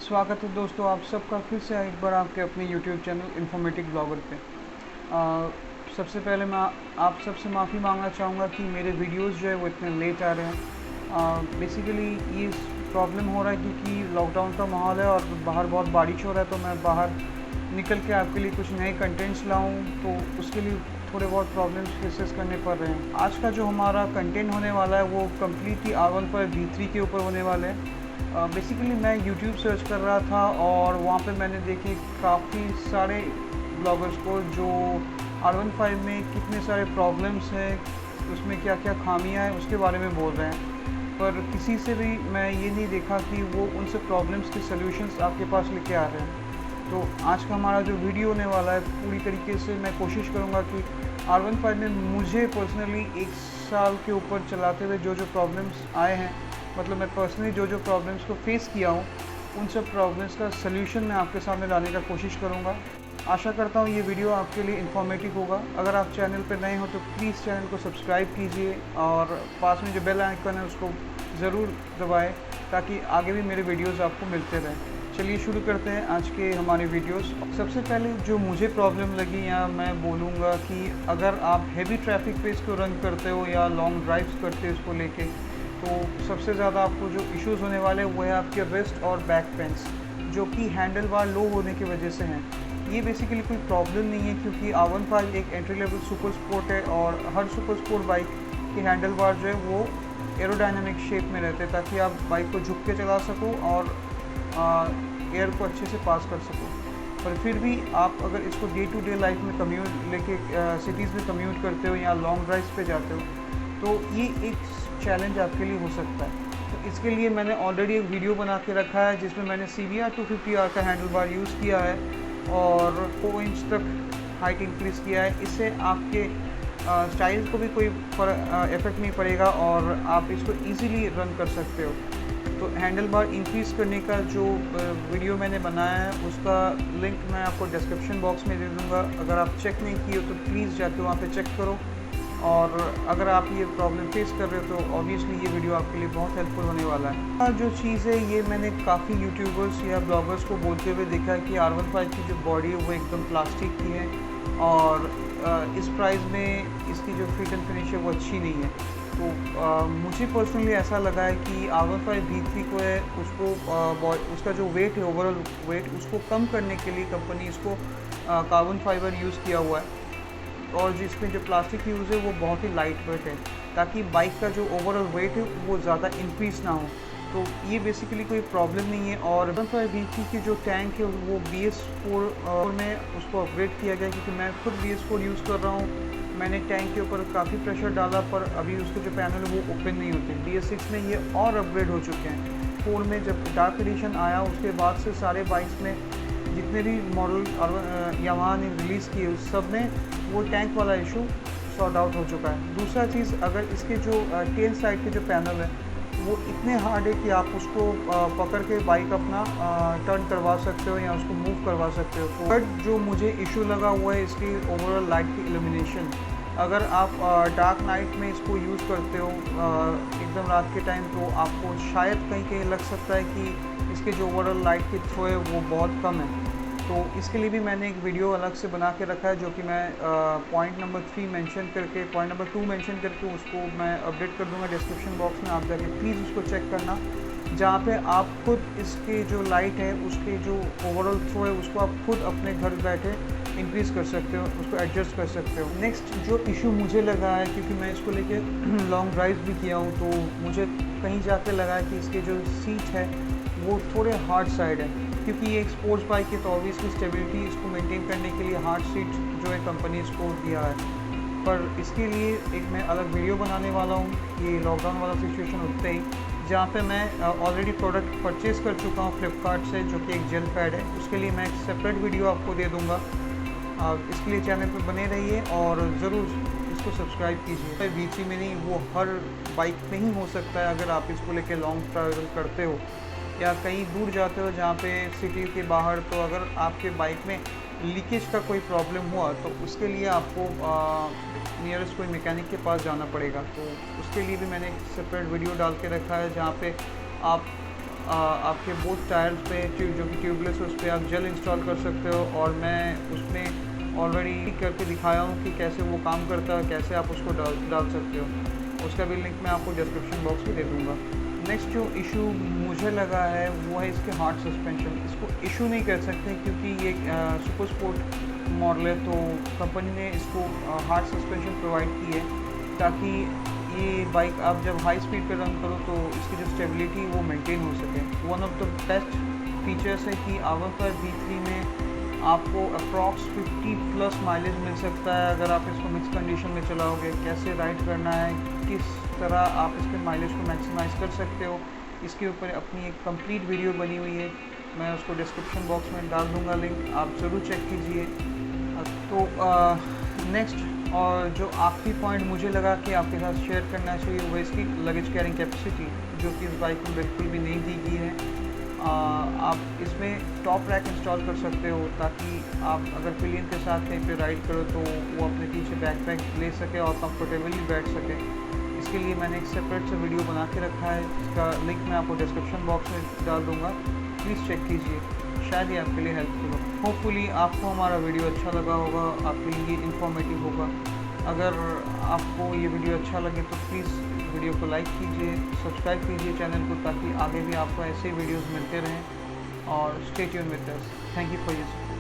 स्वागत है दोस्तों, आप सबका फिर से एक बार आपके अपने YouTube चैनल इन्फॉर्मेटिव ब्लॉगर पे। सबसे पहले मैं आप सबसे माफ़ी मांगना चाहूँगा कि मेरे वीडियोस जो है वो इतने लेट आ रहे हैं। बेसिकली ये प्रॉब्लम हो रहा है क्योंकि लॉकडाउन का माहौल है और बाहर बहुत बारिश हो रहा है, तो मैं बाहर निकल के आपके लिए कुछ नए कंटेंट्स लाऊँ, तो उसके लिए थोड़े बहुत प्रॉब्लम्स फेसेस करने पड़ रहे हैं। आज का जो हमारा कंटेंट होने वाला है वो कम्प्लीटली R15 V3 के ऊपर होने वाले हैं। बेसिकली मैं YouTube सर्च कर रहा था और वहाँ पे मैंने देखे काफ़ी सारे ब्लॉगर्स को जो R15 में कितने सारे प्रॉब्लम्स हैं, उसमें क्या क्या खामियां हैं उसके बारे में बोल रहे हैं, पर किसी से भी मैं ये नहीं देखा कि वो उन सब प्रॉब्लम्स के सॉल्यूशंस आपके पास लेके आ रहे हैं। तो आज का हमारा जो वीडियो होने वाला है, पूरी तरीके से मैं कोशिश करूँगा कि R15 में मुझे पर्सनली 1 साल के ऊपर चलाते हुए जो प्रॉब्लम्स आए हैं, मतलब मैं पर्सनली जो प्रॉब्लम्स को फेस किया हूँ, उन सब प्रॉब्लम्स का सल्यूशन मैं आपके सामने लाने का कोशिश करूँगा। आशा करता हूँ ये वीडियो आपके लिए इन्फॉर्मेटिव होगा। अगर आप चैनल पर नए हो तो प्लीज़ चैनल को सब्सक्राइब कीजिए और पास में जो बेल आइकन है उसको ज़रूर दबाएं ताकि आगे भी मेरे वीडियोज़ आपको मिलते रहें। चलिए शुरू करते हैं आज के हमारे वीडियोस। सबसे पहले जो मुझे प्रॉब्लम लगी, या मैं बोलूँगा कि अगर आप हैवी ट्रैफिक पे इसको रन करते हो या लॉन्ग ड्राइव्स करते हो इसको लेके, तो सबसे ज़्यादा आपको जो इश्यूज़ होने वाले हैं वो है आपके रिस्ट और बैक पेन्स, जो कि हैंडल बार लो होने की वजह से हैं। ये बेसिकली कोई प्रॉब्लम नहीं है क्योंकि R15 एक एंट्री लेवल सुपर स्पोर्ट है और हर सुपर स्पोर्ट बाइक की हैंडल बार जो है वो एरोडायनामिक शेप में रहते हैं ताकि आप बाइक को झुक के चला सको और एयर को अच्छे से पास कर सको। पर फिर भी आप अगर इसको डे टू डे लाइफ में कम्यूट लेके सिटीज़ में कम्यूट करते हो या लॉन्ग ड्राइव्स पे जाते हो, तो ये एक चैलेंज आपके लिए हो सकता है। तो इसके लिए मैंने ऑलरेडी एक वीडियो बना के रखा है जिसमें मैंने CBR 250R का हैंडल बार यूज़ किया है और 4 इंच तक हाइट इंक्रीज़ किया है। इससे आपके स्टाइल को भी कोई इफ़ेक्ट नहीं पड़ेगा और आप इसको इजीली रन कर सकते हो। तो हैंडल बार इंक्रीज़ करने का जो वीडियो मैंने बनाया है उसका लिंक मैं आपको डिस्क्रिप्शन बॉक्स में दे दूँगा। अगर आप चेक नहीं किए हो तो प्लीज़ जाके वहाँ पे चेक करो, और अगर आप ये प्रॉब्लम फेस कर रहे हो तो ऑब्वियसली ये वीडियो आपके लिए बहुत हेल्पफुल होने वाला है। जो चीज़ है ये मैंने काफ़ी यूट्यूबर्स या ब्लॉगर्स को बोलते हुए देखा है कि R15 की जो बॉडी है वो एकदम प्लास्टिक की है और इस प्राइस में इसकी जो फिट एंड फिनिश है वो अच्छी नहीं है। तो मुझे पर्सनली ऐसा लगा है कि R15 V3 को है उसको उसका जो वेट है, ओवरऑल वेट, उसको कम करने के लिए कंपनी इसको कार्बन फाइबर यूज़ किया हुआ है और जिसमें जो प्लास्टिक यूज़ है वो बहुत ही लाइट वेट है ताकि बाइक का जो ओवरऑल वेट है वो ज़्यादा इंक्रीज़ ना हो। तो ये बेसिकली कोई प्रॉब्लम नहीं है। और R15 V3 की जो टैंक है वो BS4 में उसको अपग्रेड किया गया क्योंकि मैं खुद BS4 यूज़ कर रहा हूँ। मैंने टैंक के ऊपर काफ़ी प्रेशर डाला पर अभी उसके जो पैनल है वो ओपन नहीं होते। BS6 में ये और अपग्रेड हो चुके हैं। 4 में जब डार्क एडिशन आया उसके बाद से सारे बाइक्स में जितने भी मॉडल यामाहा ने रिलीज़ किए उस सब में वो टैंक वाला इशू सॉर्ट आउट हो चुका है। दूसरा चीज़, अगर इसके जो टेल साइड के जो पैनल है वो इतने हार्ड है कि आप उसको पकड़ के बाइक अपना टर्न करवा सकते हो या उसको मूव करवा सकते हो। तो बट जो मुझे इशू लगा हुआ है इसकी ओवरऑल लाइट की इल्यूमिनेशन। अगर आप डार्क नाइट में इसको यूज़ करते हो एकदम रात के टाइम, तो आपको शायद कहीं कहीं लग सकता है कि इसके जो ओवरऑल लाइट की थ्रो है वो बहुत कम है। तो इसके लिए भी मैंने एक वीडियो अलग से बना के रखा है जो कि मैं पॉइंट नंबर 3 मेंशन करके, पॉइंट नंबर 2 मेंशन करके उसको मैं अपडेट कर दूंगा डिस्क्रिप्शन बॉक्स में। आप जाके प्लीज़ उसको चेक करना, जहाँ पे आप खुद इसके जो लाइट है उसके जो ओवरऑल थ्रो है उसको आप खुद अपने घर बैठे इंक्रीज़ कर सकते हो, उसको एडजस्ट कर सकते हो। नेक्स्ट जो इशू मुझे लगा है, क्योंकि मैं इसको लेके लॉन्ग ड्राइव भी किया हूँ, तो मुझे कहीं जाके लगा है कि इसके जो सीट है वो थोड़े हार्ड साइड है, क्योंकि ये एक स्पोर्ट्स बाइक है तो ऑब्वियसली स्टेबिलिटी इसको मेंटेन करने के लिए हार्ड सीट जो है कंपनी इसको दिया है। पर इसके लिए एक मैं अलग वीडियो बनाने वाला हूँ ये लॉकडाउन वाला सिचुएशन होते ही, जहाँ पे मैं ऑलरेडी प्रोडक्ट परचेज़ कर चुका हूँ फ्लिपकार्ट से, जो कि एक जेल पैड है। उसके लिए मैं एक सेपरेट वीडियो आपको दे दूँगा। इसके लिए चैनल पर बने रहिए और ज़रूर इसको सब्सक्राइब कीजिए। V3 में नहीं, वो हर बाइक में ही हो सकता है अगर आप इसको लेके लॉन्ग ट्रैवल करते हो या कहीं दूर जाते हो जहाँ पे सिटी के बाहर। तो अगर आपके बाइक में लीकेज का कोई प्रॉब्लम हुआ तो उसके लिए आपको नियरेस्ट कोई मैकेनिक के पास जाना पड़ेगा। तो उसके लिए भी मैंने एक सेपरेट वीडियो डाल के रखा है जहाँ पे आप आपके बोथ टायर्स पे जो कि ट्यूबलेस है उस पर आप जेल इंस्टॉल कर सकते हो, और मैं उसमें ऑलरेडी करके दिखाया हूँ कि कैसे वो काम करता है, कैसे आप उसको डाल सकते हो। उसका भी लिंक मैं आपको डिस्क्रिप्शन बॉक्स में दे दूँगा। नेक्स्ट जो इशू मुझे लगा है वो है इसके हार्ड सस्पेंशन। इसको इशू नहीं कर सकते क्योंकि ये सुपर स्पोर्ट मॉडल है, तो कंपनी ने इसको हार्ड सस्पेंशन प्रोवाइड की है ताकि ये बाइक आप जब हाई स्पीड पे रन करो तो इसकी जो स्टेबिलिटी वो मेंटेन हो सके। One of the best features है कि R15 V3 में आपको अप्रॉक्स 50+ माइलेज मिल सकता है अगर आप इसको मिक्स कंडीशन में चलाओगे। कैसे राइड करना है, किस तरह आप इसके माइलेज को मैक्सिमाइज़ कर सकते हो, इसके ऊपर अपनी एक कंप्लीट वीडियो बनी हुई है, मैं उसको डिस्क्रिप्शन बॉक्स में डाल दूँगा लिंक, आप ज़रूर चेक कीजिए। तो नेक्स्ट और जो आखिरी पॉइंट मुझे लगा कि आपके साथ शेयर करना चाहिए वो इसकी लगेज कैरिंग कैपेसिटी, जो कि इस बाइक में बिल्कुल भी नहीं दी गई है। आप इसमें टॉप रैक इंस्टॉल कर सकते हो ताकि आप अगर पिलियन के साथ कहीं पे राइड करो तो वो अपने पीछे बैकपैक ले सके और कंफर्टेबली बैठ सके। इसके लिए मैंने एक सेपरेट से वीडियो बना के रखा है, जिसका लिंक मैं आपको डिस्क्रिप्शन बॉक्स में डाल दूँगा, प्लीज़ चेक कीजिए, शायद ये आपके लिए हेल्पफुल हो। होपफुली आपको हमारा वीडियो अच्छा लगा होगा, आपके लिए इन्फॉर्मेटिव होगा। अगर आपको ये वीडियो अच्छा लगे तो प्लीज़ वीडियो को लाइक कीजिए, सब्सक्राइब कीजिए चैनल को, ताकि आगे भी आपको ऐसे वीडियोस मिलते रहें। और stay tune with us. Thank you for your support.